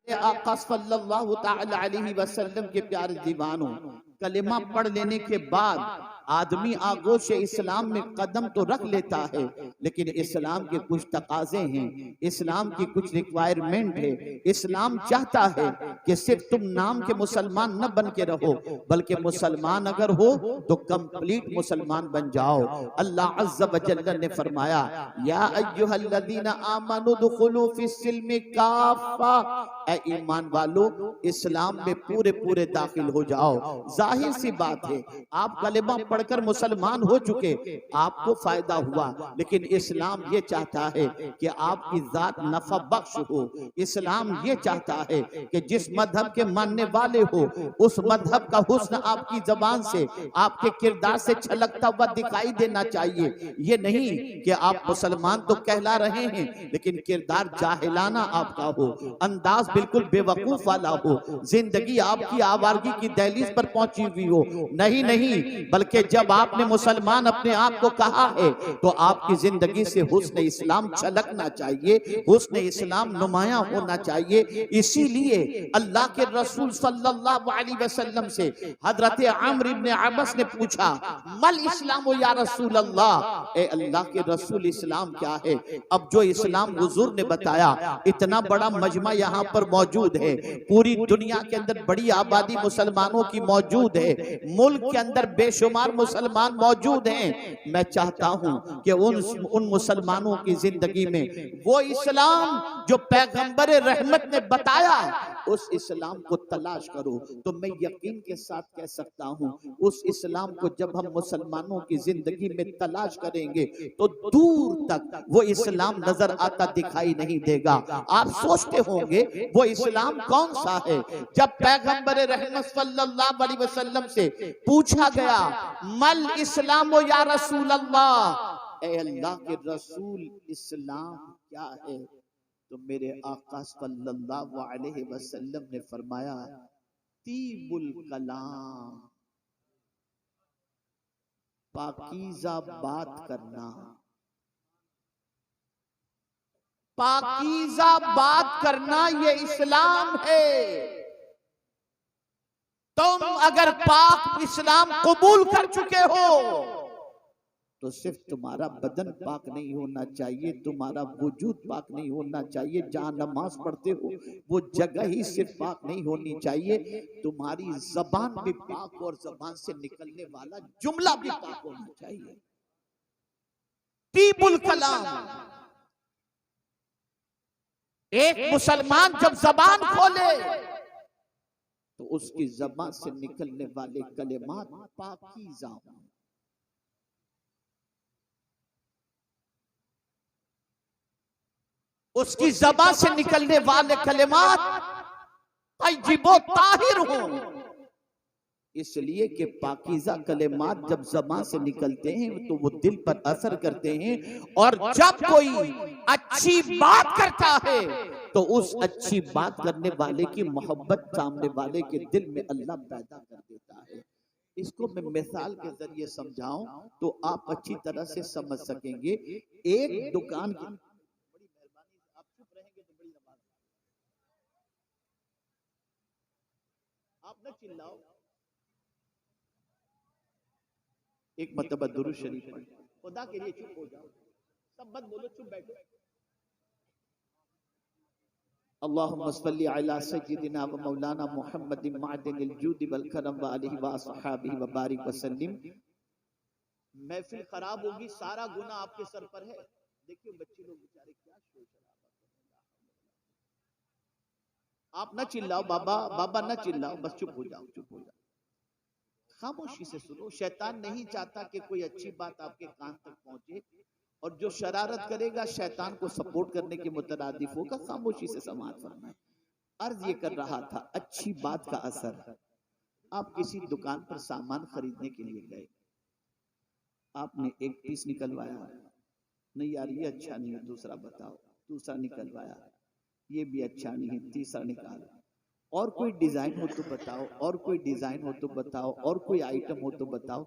आका सल्लल्लाहु तआला अलैहि वसल्लम के प्यारे दीवानों, कलेमा पढ़ लेने के बाद आदमी आगोश इस्लाम में कदम तो रख लेता है, लेकिन इस्लाम के कुछ तकाजे हैं, इस्लाम की कुछ रिक्वायरमेंट है। इस्लाम चाहता है कि सिर्फ तुम नाम के मुसलमान न बन के रहो, बल्कि मुसलमान अगर हो तो कंप्लीट मुसलमान बन जाओ। अल्लाह अज़्ज़ व जल्ल ने फरमाया, या अय्युहल्लज़ीना आमनु दुखुलू फिस्सिल्मि काफ़ा, ऐ ईमान वालो इस्लाम में पूरे पूरे दाखिल हो जाओ। जाहिर सी बात है, आप कलेमा पढ़कर मुसलमान हो चुके, आपको फायदा हुआ, लेकिन इस्लाम ये चाहता है कि आपकी जात नफा बख्श हो। इस्लाम ये चाहता है कि जिस मजहब के मानने वाले हो उस मजहब का हुस्न आपकी जबान से, आपके किरदार से छलकता हुआ दिखाई देना चाहिए। ये नहीं कि आप मुसलमान तो कहला रहे हैं लेकिन किरदार जाहिलाना आपका हो, अंदाज बिल्कुल बेवकूफ वाला हो, जिंदगी आपकी आवारगी की दहलीज पर पहुंची हुई हो। नहीं नहीं, बल्कि जब आपने मुसलमान अपने आप को कहा है तो आपकी जिंदगी से हुस्न इस्लाम छलकना चाहिए, हुस्न इस्लाम नुमाया होना चाहिए। इसीलिए अल्लाह के रसूल सल्लल्लाहु अलैहि वसल्लम से हजरत अम्र इब्न अबस ने पूछा, मल इस्लाम या रसूल अल्लाह, ए अल्लाह के रसूल इस्लाम क्या है? अब जो इस्लाम हुजूर ने बताया, इतना बड़ा मजमा यहाँ पर मौजूद है, पूरी दुनिया के अंदर बड़ी आबादी मुसलमानों की मौजूद है, मुल्क के अंदर बेशुमार मुसलमान मौजूद हैं। मैं चाहता हूं कि उन मुसलमानों की जिंदगी में वो इस्लाम जो पैगंबर रहमत ने बताया, उस इस्लाम को तलाश करो। तो मैं यकीन के साथ कह सकता हूं, उस इस्लाम को जब हम मुसलमानों की जिंदगी में तलाश करेंगे तो दूर तक वो इस्लाम नजर आता दिखाई नहीं देगा। आप सोचते होंगे वो इस्लाम कौन सा है? जब पैगंबर रहमत सल्लल्लाहु अलैहि वसल्लम से पूछा गया, मल इस्लाम या रसूल अल्लाह, ए अल्लाह के रसूल इस्लाम क्या है? तो मेरे आका सल्लल्लाहु अलैहि वसल्लम ने फरमाया, तीबुल कलाम, पाकीज़ा बात करना, पाकीज़ा बात करना ये इस्लाम है। तुम अगर पाक इस्लाम कबूल कर चुके हो तो सिर्फ तुम्हारा बदन पाक नहीं होना चाहिए, तुम्हारा वजूद पाक नहीं होना चाहिए, जहां नमाज पढ़ते हो वो जगह ही सिर्फ पाक नहीं होनी चाहिए, तुम्हारी जबान भी पाक और जबान से निकलने वाला जुमला भी पाक होना चाहिए। तीबुल कलाम, एक मुसलमान जब जबान खोले तो उसकी जबान से निकलने वाले कलेमात पाकीज़ा हों। उसकी ज़बान से निकलने वाले कलेमात तय्यिबो ताहिर हों। इसलिए कि पाकीज़ा कलेमात जब ज़बान से निकलते हैं तो वो दिल पर असर करते हैं, और जब कोई अच्छी बात करता है तो उस अच्छी बात करने वाले की मोहब्बत सामने वाले के दिल में अल्लाह पैदा कर देता है। इसको मैं मिसाल के जरिए समझाऊं तो आप अच्छी तरह से समझ सकेंगे। एक दुकान की, बड़ी मेहरबानी, आप चुप रहेंगे तो बड़ी आवाज, आप न चिल्लाओ, एक मरतबा दुरूद शरीफ पढ़, खुदा के लिए चुप हो जाओ, सब मत बोलो, चुप बैठो। अल्लाहुम्मा सल्ली अला सय्यिदिना व मौलाना मुहम्मदिन मअदिनिल जूदि वल करम व आलिहि व अस्हाबिहि व बारिक व सल्लिम। महफिल खराब होगी, सारा गुनाह आपके सर पर है। देखिए बच्चे लोग बेचारे क्या शोर शराबा कर रहे हैं। आप न चिल्लाओ बाबा, बाबा न चिल्लाओ, बस चुप हो जाओ, चुप हो जाओ, खामोशी से सुनो। शैतान नहीं चाहता कि कोई अच्छी बात आपके कान तक पहुंचे, और जो शरारत करेगा शैतान को सपोर्ट करने के मुतरादिफ होगा। खामोशी से समाअत फरमाएं। अर्ज ये कर रहा था, अच्छी बात का असर। आप किसी दुकान पर सामान खरीदने के लिए गए, आपने एक पीस निकलवाया, नहीं यार ये अच्छा नहीं है, दूसरा बताओ, दूसरा निकलवाया, ये भी अच्छा नहीं है, तीसरा निकाला, और कोई डिजाइन हो तो बताओ, और कोई डिजाइन हो तो बताओ, और कोई आइटम हो तो बताओ।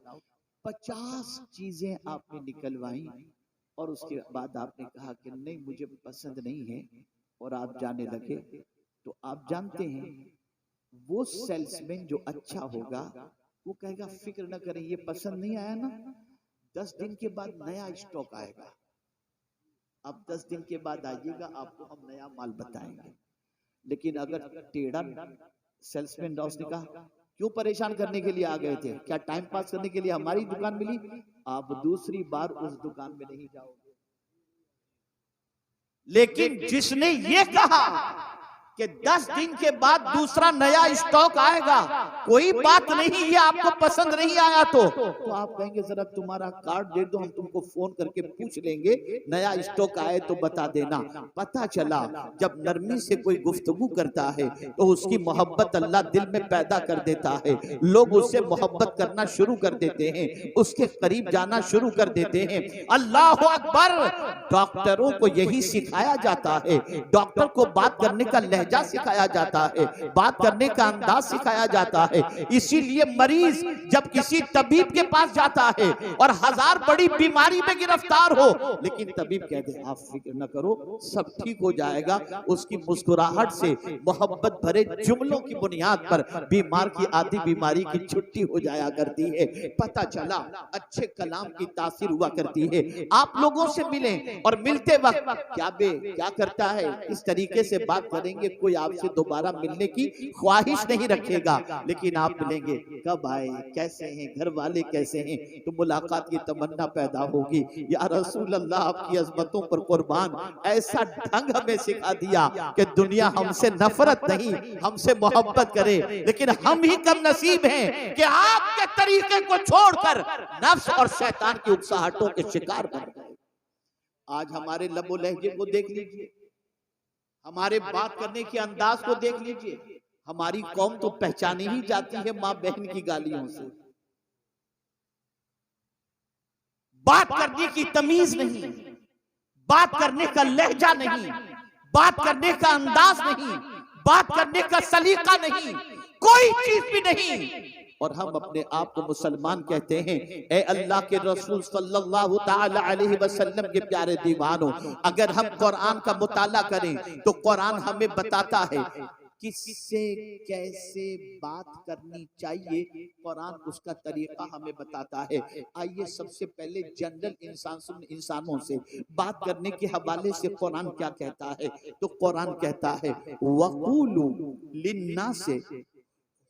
50 चीजें आपने निकलवाई, और उसके बाद आपने कहा कि नहीं मुझे पसंद नहीं है, और आप जाने लगे। तो आप जानते हैं वो सेल्समैन जो अच्छा होगा वो कहेगा फिक्र न करें, ये पसंद नहीं आया ना, 10 दिन के बाद नया स्टॉक आएगा, अब 10 दिन के बाद आइएगा, आपको हम नया माल बताएंगे। लेकिन अगर टेढ़ा सेल्समैन ने कहा क्यों परेशान करने के लिए आ गए थे, क्या टाइम पास करने के लिए हमारी दुकान मिली, आप दूसरी बार उस दुकान में नहीं जाओगे। लेकिन जिसने ये कहा कि 10 दिन के बाद दूसरा नया स्टॉक आएगा, कोई बात नहीं, ये आपको पसंद नहीं आया तो आप कहेंगे जरा तुम्हारा कार्ड दे दो, हम तुमको फोन करके पूछ लेंगे, नया स्टॉक आए तो बता देना। पता चला जब नरमी से कोई गुफ्तगू करता है तो उसकी मोहब्बत अल्लाह दिल में पैदा कर देता है, लोग उससे मोहब्बत करना शुरू कर देते हैं, उसके करीब जाना शुरू कर देते हैं। अल्लाह अकबर। डॉक्टरों को यही सिखाया जाता है, डॉक्टर को बात करने का लहजा सिखाया जाता है, बात करने का अंदाज सिखाया जाता है। इसीलिए मरीज जब किसी तबीब के पास जाता है और 1000 बड़ी बीमारी में गिरफ्तार हो, लेकिन तबीब कहते हैं आप फिक्र न करो, सब ठीक हो जाएगा, उसकी मुस्कुराहट से मोहब्बत भरे जुमलों की बुनियाद पर बीमार की आधी बीमारी की छुट्टी हो जाया करती है। पता चला अच्छे कलाम की तासीर हुआ करती है। आप लोगों से मिले और मिलते वक्त क्या करता है, इस तरीके से बात करेंगे, कोई आपसे दोबारा मिलने की ख्वाहिश नहीं रखेगा। लेकिन आप मिलेंगे, कब आए, कैसे हैं, घर वाले कैसे हैं, तो मुलाकात की तमन्ना पैदा होगी। या रसूल अल्लाह आपकी अज़मतों पर कुर्बान, ऐसा ढंग हमें सिखा दिया कि दुनिया हमसे नफरत नहीं हमसे मोहब्बत करे, लेकिन हम ही कम नसीब हैं कि आपके तरीके को छोड़कर नफ्स और शैतान की उकसाहटों के शिकार बन गए। आज हमारे लबो लहजे को देख लीजिए, हमारे बात करने के अंदाज को देख लीजिए, हमारी कौम तो पहचानी ही जाती है मां बहन की गालियों से। बात करने की तमीज नहीं, बात करने का लहजा नहीं, बात करने का अंदाज नहीं, बात करने का सलीका नहीं, कोई चीज भी नहीं। और हम अपने आप को मुसलमान कहते हैं। ए अल्लाह के रसूल सल्लल्लाहु ताला अलैहि वसल्लम के प्यारे दीवानों, अगर हम कुरान का मुताला करें तो कुरान हमें बताता है किससे कैसे बात करनी चाहिए, कुरान उसका तरीका हमें बताता है। आइए सबसे पहले जनरल इंसानों से बात करने के हवाले से कुरान क्या कहता है, तो कुरान कहता है वक़ूलू लिन्नास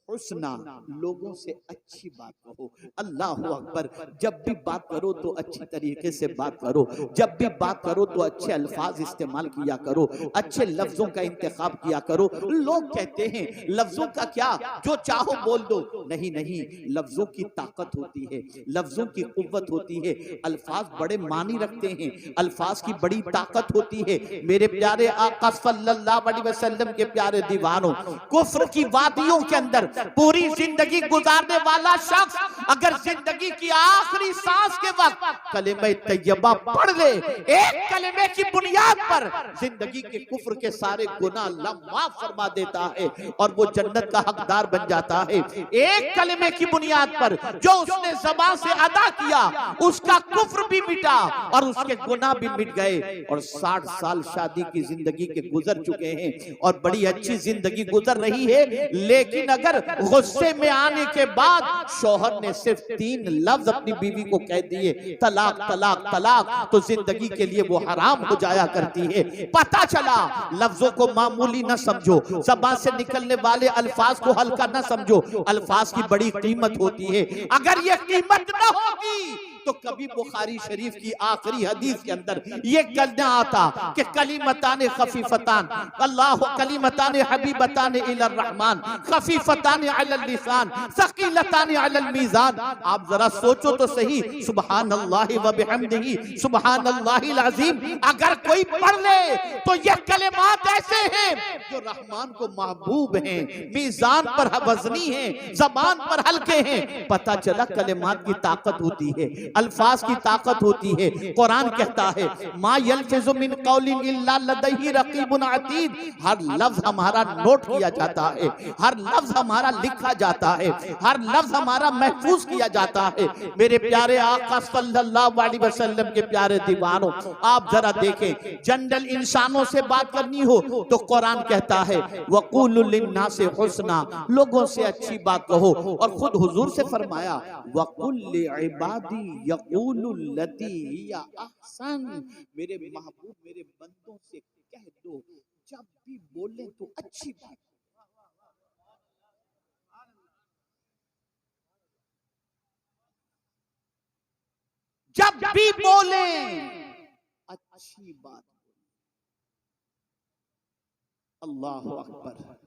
हुस्ना, लोगों से अच्छी बात कहो। अल्लाह अकबर। जब भी बात करो तो अच्छी तरीके से बात करो, जब भी बात करो तो अच्छे अल्फाज इस्तेमाल किया करो, अच्छे लफ्जों का इंतखाब किया करो। लोग कहते हैं लफ्जों का क्या, जो चाहो बोल दो। नहीं नहीं, लफ्जों की ताकत होती है, लफ्जों की कुव्वत होती है, अल्फाज बड़े मानी रखते हैं, अल्फाज की बड़ी ताकत होती है। मेरे प्यारे आका सल्लल्लाहु अलैहि वसल्लम के प्यारे दीवानों, कुफ्र की वादियों के अंदर पूरी जिंदगी गुजारने वाला शख्स अगर जिंदगी की आखिरी सांस के वक्त कलिमा तैयबा पढ़ ले, एक कलिमे की बुनियाद पर जिंदगी के कुफ्र के सारे गुनाह अल्लाह माफ फरमा देता है और वो जन्नत का हकदार बन जाता है। एक कलिमे की बुनियाद पर जो उसने ज़बान से अदा किया, उसका कुफ्र भी मिटा और उसके गुनाह भी मिट गए। और 60 साल शादी की जिंदगी के गुजर चुके हैं और बड़ी अच्छी जिंदगी गुजर रही है, लेकिन अगर गुस्से में आने के बाद शौहर ने सिर्फ 3 लफ्ज अपनी बीवी को कह दिए, तलाक तलाक तलाक, तो जिंदगी के लिए वो हराम हो जाया करती है। पता चला लफ्जों को मामूली न समझो, ज़बान से निकलने वाले अल्फाज को हल्का न समझो, अल्फाज की बड़ी कीमत होती है। अगर ये कीमत न होगी तो कभी बुखारी शरीफ की आखिरी हदीस के अंदर ये कहना आता कि कलिमतान खफीफतान अल्लाह कलिमतान हबीबतान इलर रहमान खफीफतान अलल लिसान सकीलतान अलल मीज़ान। आप जरा सोचो तो सही, सुबहानल्लाहि व बिहम्दिही सुबहानल्लाहिल अज़ीम अगर कोई पढ़ ले तो ये कलिमात ऐसे हैं जो रहमान को महबूब हैं, मीज़ान पर वज़नी हैं, ज़बान पर हल्के हैं। पता चला कलिमात की ताकत होती है। अल्फाज की ताकत होती है। कुरान कहता है मा यल्फिज़ु मिन कौलिन इल्ला लदैहि रकीबुन अतीद, हर लफ्ज हमारा नोट किया जाता है, हर लफ्ज हमारा लिखा जाता है, हर लफ्ज हमारा महफूज किया जाता है। मेरे प्यारे आका सल्लल्लाहु अलैहि वसल्लम के प्यारे दीवानों, आप जरा देखें, जनरल इंसानों से बात करनी हो तो कुरान कहता है वक़ूलु लिन्नासि हुस्ना, लोगों से अच्छी बात कहो। और खुद हुजूर से फरमाया वक़ुल लिइबादी यक़ूलु लती हिया अहसन, मेरे महबूब मेरे बंदों से कह दो जब भी बोले तो अच्छी बात, जब भी बोले अच्छी बात। अल्लाहु अकबर।